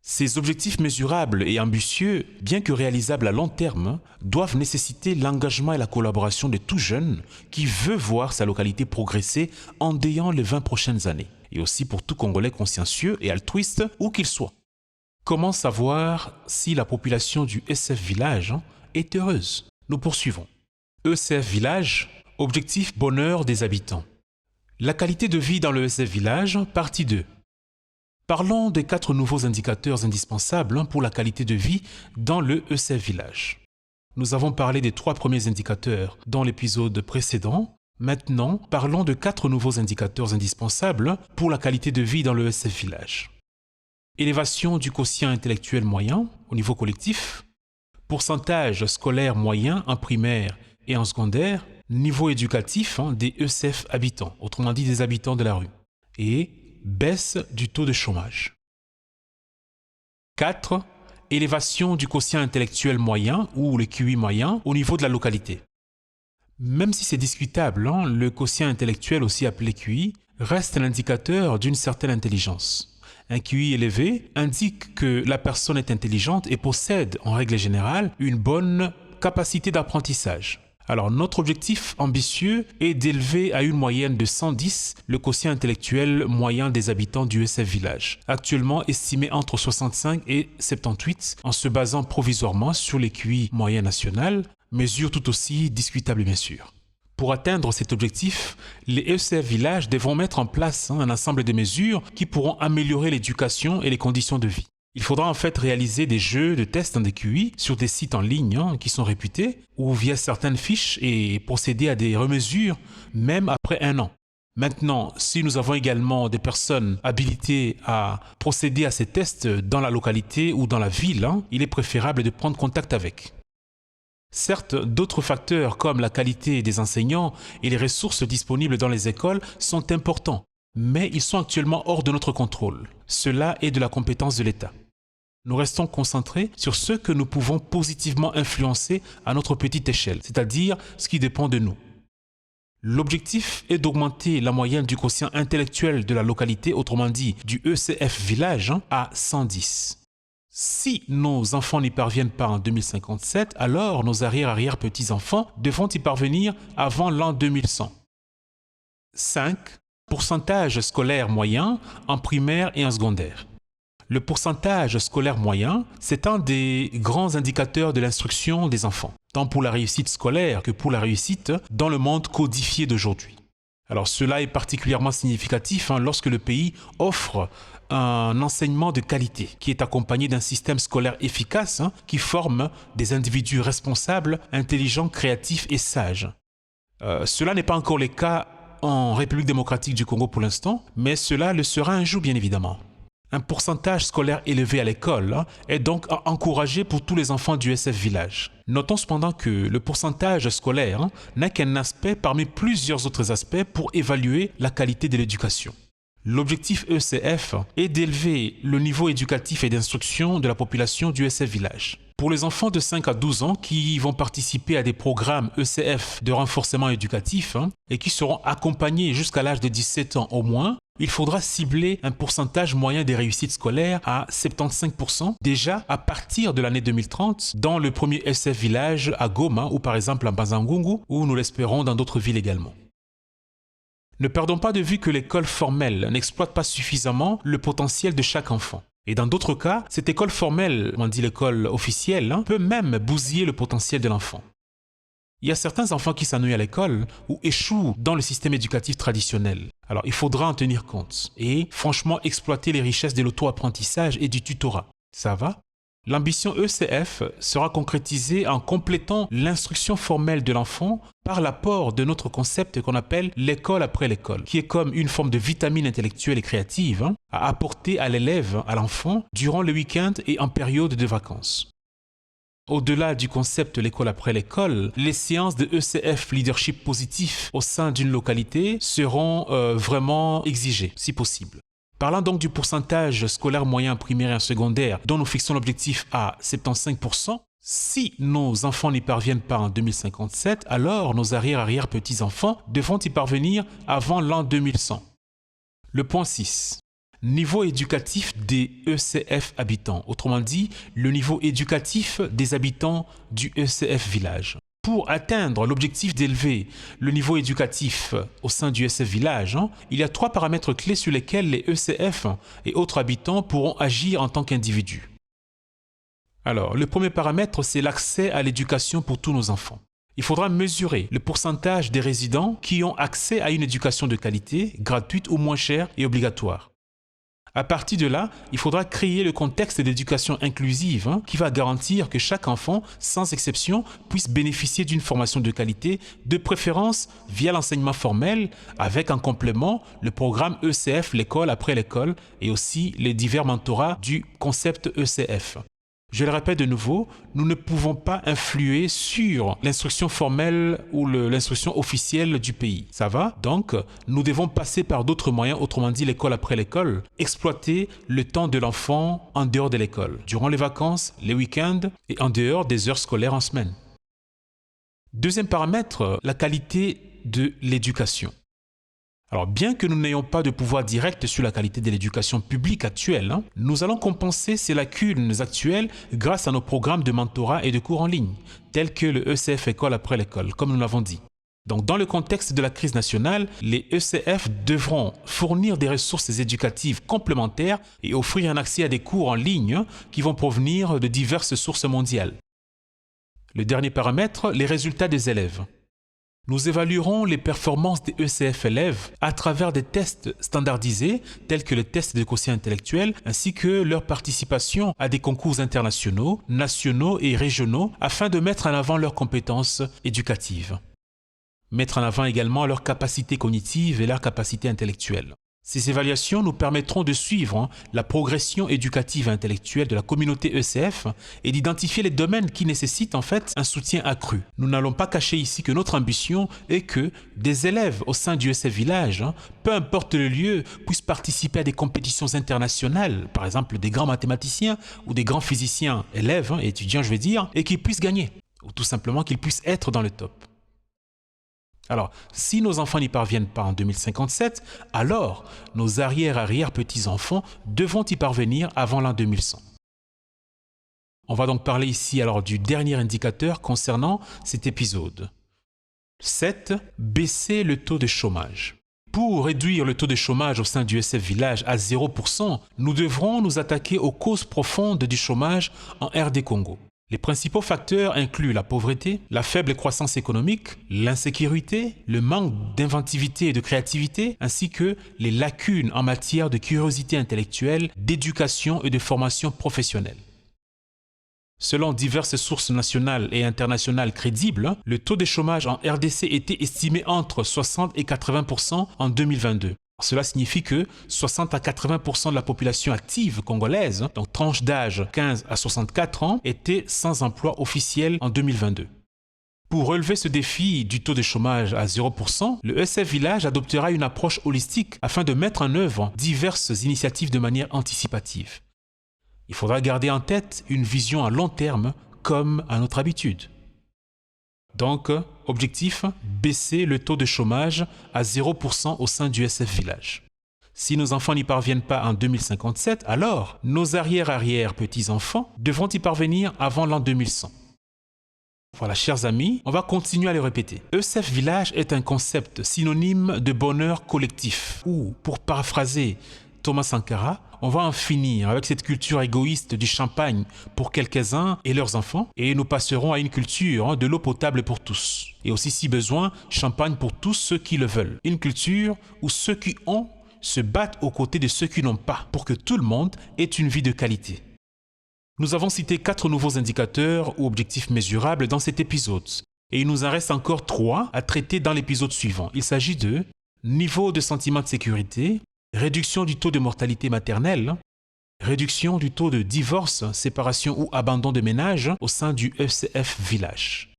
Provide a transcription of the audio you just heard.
Ces objectifs mesurables et ambitieux, bien que réalisables à long terme, doivent nécessiter l'engagement et la collaboration de tout jeune qui veut voir sa localité progresser en déant les 20 prochaines années, et aussi pour tout Congolais consciencieux et altruiste où qu'il soit. Comment savoir si la population du ECF Village est heureuse? Nous poursuivons. ECF Village, objectif bonheur des habitants. La qualité de vie dans le ECF Village, partie 2. Parlons des 4 nouveaux indicateurs indispensables pour la qualité de vie dans le ECF Village. Nous avons parlé des 3 premiers indicateurs dans l'épisode précédent. Maintenant, parlons de 4 nouveaux indicateurs indispensables pour la qualité de vie dans le ECF Village. Élévation du quotient intellectuel moyen au niveau collectif, pourcentage scolaire moyen en primaire et en secondaire, niveau éducatif des ECF habitants, autrement dit des habitants de la rue, et baisse du taux de chômage. 4. Élévation du quotient intellectuel moyen ou le QI moyen au niveau de la localité. Même si c'est discutable, le quotient intellectuel, aussi appelé QI, reste l'indicateur d'une certaine intelligence. Un QI élevé indique que la personne est intelligente et possède, en règle générale, une bonne capacité d'apprentissage. Alors, notre objectif ambitieux est d'élever à une moyenne de 110 le quotient intellectuel moyen des habitants du ECF Village, actuellement estimé entre 65 et 78 en se basant provisoirement sur les QI moyens national, mesure tout aussi discutable bien sûr. Pour atteindre cet objectif, les ECF Villages devront mettre en place un ensemble de mesures qui pourront améliorer l'éducation et les conditions de vie. Il faudra en fait réaliser des jeux de tests des QI sur des sites en ligne qui sont réputés ou via certaines fiches et procéder à des remesures même après 1 an. Maintenant, si nous avons également des personnes habilitées à procéder à ces tests dans la localité ou dans la ville, il est préférable de prendre contact avec. Certes, d'autres facteurs comme la qualité des enseignants et les ressources disponibles dans les écoles sont importants, mais ils sont actuellement hors de notre contrôle. Cela est de la compétence de l'État. Nous restons concentrés sur ce que nous pouvons positivement influencer à notre petite échelle, c'est-à-dire ce qui dépend de nous. L'objectif est d'augmenter la moyenne du quotient intellectuel de la localité, autrement dit du ECF Village, à 110. Si nos enfants n'y parviennent pas en 2057, alors nos arrière-petits-enfants devront y parvenir avant l'an 2100. 5. Pourcentage scolaire moyen en primaire et en secondaire. Le pourcentage scolaire moyen, c'est un des grands indicateurs de l'instruction des enfants, tant pour la réussite scolaire que pour la réussite dans le monde codifié d'aujourd'hui. Alors cela est particulièrement significatif lorsque le pays offre un enseignement de qualité qui est accompagné d'un système scolaire efficace qui forme des individus responsables, intelligents, créatifs et sages. Cela n'est pas encore le cas en République démocratique du Congo pour l'instant, mais cela le sera un jour bien évidemment. Un pourcentage scolaire élevé à l'école est donc à encourager pour tous les enfants du ECF Village. Notons cependant que le pourcentage scolaire n'est qu'un aspect parmi plusieurs autres aspects pour évaluer la qualité de l'éducation. L'objectif ECF est d'élever le niveau éducatif et d'instruction de la population du ECF Village. Pour les enfants de 5 à 12 ans qui vont participer à des programmes ECF de renforcement éducatif et qui seront accompagnés jusqu'à l'âge de 17 ans au moins, il faudra cibler un pourcentage moyen des réussites scolaires à 75% déjà à partir de l'année 2030 dans le premier ECF Village à Goma ou par exemple à Bazangungu ou nous l'espérons dans d'autres villes également. Ne perdons pas de vue que l'école formelle n'exploite pas suffisamment le potentiel de chaque enfant. Et dans d'autres cas, cette école formelle, on dit l'école officielle, peut même bousiller le potentiel de l'enfant. Il y a certains enfants qui s'ennuient à l'école ou échouent dans le système éducatif traditionnel. Alors il faudra en tenir compte et franchement exploiter les richesses de l'auto-apprentissage et du tutorat. Ça va ? L'ambition ECF sera concrétisée en complétant l'instruction formelle de l'enfant par l'apport de notre concept qu'on appelle l'école après l'école, qui est comme une forme de vitamine intellectuelle et créative à apporter à l'élève, à l'enfant, durant le week-end et en période de vacances. Au-delà du concept l'école après l'école, les séances de ECF leadership positif au sein d'une localité seront vraiment exigées, si possible. Parlant donc du pourcentage scolaire moyen primaire et secondaire dont nous fixons l'objectif à 75%, si nos enfants n'y parviennent pas en 2057, alors nos arrière-petits-enfants devront y parvenir avant l'an 2100. Le point 6. Niveau éducatif des ECF habitants, autrement dit, le niveau éducatif des habitants du ECF village. Pour atteindre l'objectif d'élever le niveau éducatif au sein du ECF village, il y a 3 paramètres clés sur lesquels les ECF et autres habitants pourront agir en tant qu'individus. Alors, le premier paramètre, c'est l'accès à l'éducation pour tous nos enfants. Il faudra mesurer le pourcentage des résidents qui ont accès à une éducation de qualité, gratuite ou moins chère et obligatoire. À partir de là, il faudra créer le contexte d'éducation inclusive qui va garantir que chaque enfant, sans exception, puisse bénéficier d'une formation de qualité, de préférence via l'enseignement formel, avec en complément le programme ECF, l'école après l'école, et aussi les divers mentorats du concept ECF. Je le répète de nouveau, nous ne pouvons pas influer sur l'instruction formelle ou l'instruction officielle du pays. Ça va? Donc, nous devons passer par d'autres moyens, autrement dit l'école après l'école, exploiter le temps de l'enfant en dehors de l'école, durant les vacances, les week-ends et en dehors des heures scolaires en semaine. Deuxième paramètre, la qualité de l'éducation. Alors, bien que nous n'ayons pas de pouvoir direct sur la qualité de l'éducation publique actuelle, nous allons compenser ces lacunes actuelles grâce à nos programmes de mentorat et de cours en ligne, tels que le ECF École après l'école, comme nous l'avons dit. Donc, dans le contexte de la crise nationale, les ECF devront fournir des ressources éducatives complémentaires et offrir un accès à des cours en ligne qui vont provenir de diverses sources mondiales. Le dernier paramètre, les résultats des élèves. Nous évaluerons les performances des ECF élèves à travers des tests standardisés tels que le test de quotient intellectuel ainsi que leur participation à des concours internationaux, nationaux et régionaux afin de mettre en avant leurs compétences éducatives. Mettre en avant également leurs capacités cognitives et leurs capacités intellectuelles. Ces évaluations nous permettront de suivre la progression éducative et intellectuelle de la communauté ECF et d'identifier les domaines qui nécessitent en fait un soutien accru. Nous n'allons pas cacher ici que notre ambition est que des élèves au sein du ECF Village, peu importe le lieu, puissent participer à des compétitions internationales, par exemple des grands mathématiciens ou des grands physiciens, élèves, étudiants je veux dire, et qu'ils puissent gagner, ou tout simplement qu'ils puissent être dans le top. Alors, si nos enfants n'y parviennent pas en 2057, alors nos arrière-arrière-petits-enfants devront y parvenir avant l'an 2100. On va donc parler ici alors du dernier indicateur concernant cet épisode. 7. Baisser le taux de chômage. Pour réduire le taux de chômage au sein du ECF Village à 0%, nous devrons nous attaquer aux causes profondes du chômage en RD Congo. Les principaux facteurs incluent la pauvreté, la faible croissance économique, l'insécurité, le manque d'inventivité et de créativité, ainsi que les lacunes en matière de curiosité intellectuelle, d'éducation et de formation professionnelle. Selon diverses sources nationales et internationales crédibles, le taux de chômage en RDC était estimé entre 60 et 80% en 2022. Cela signifie que 60 à 80% de la population active congolaise, donc tranche d'âge 15 à 64 ans, était sans emploi officiel en 2022. Pour relever ce défi du taux de chômage à 0%, le ECF Village adoptera une approche holistique afin de mettre en œuvre diverses initiatives de manière anticipative. Il faudra garder en tête une vision à long terme comme à notre habitude. Donc, objectif, baisser le taux de chômage à 0% au sein du ECF Village. Si nos enfants n'y parviennent pas en 2057, alors nos arrière-arrière-petits-enfants devront y parvenir avant l'an 2100. Voilà, chers amis, on va continuer à le répéter. ECF Village est un concept synonyme de bonheur collectif, ou, pour paraphraser Thomas Sankara, on va en finir avec cette culture égoïste du champagne pour quelques-uns et leurs enfants, et nous passerons à une culture de l'eau potable pour tous. Et aussi, si besoin, champagne pour tous ceux qui le veulent. Une culture où ceux qui ont se battent aux côtés de ceux qui n'ont pas, pour que tout le monde ait une vie de qualité. Nous avons cité 4 nouveaux indicateurs ou objectifs mesurables dans cet épisode. Et il nous en reste encore 3 à traiter dans l'épisode suivant. Il s'agit de niveau de sentiment de sécurité, réduction du taux de mortalité maternelle, réduction du taux de divorce, séparation ou abandon de ménage au sein du ECF Village.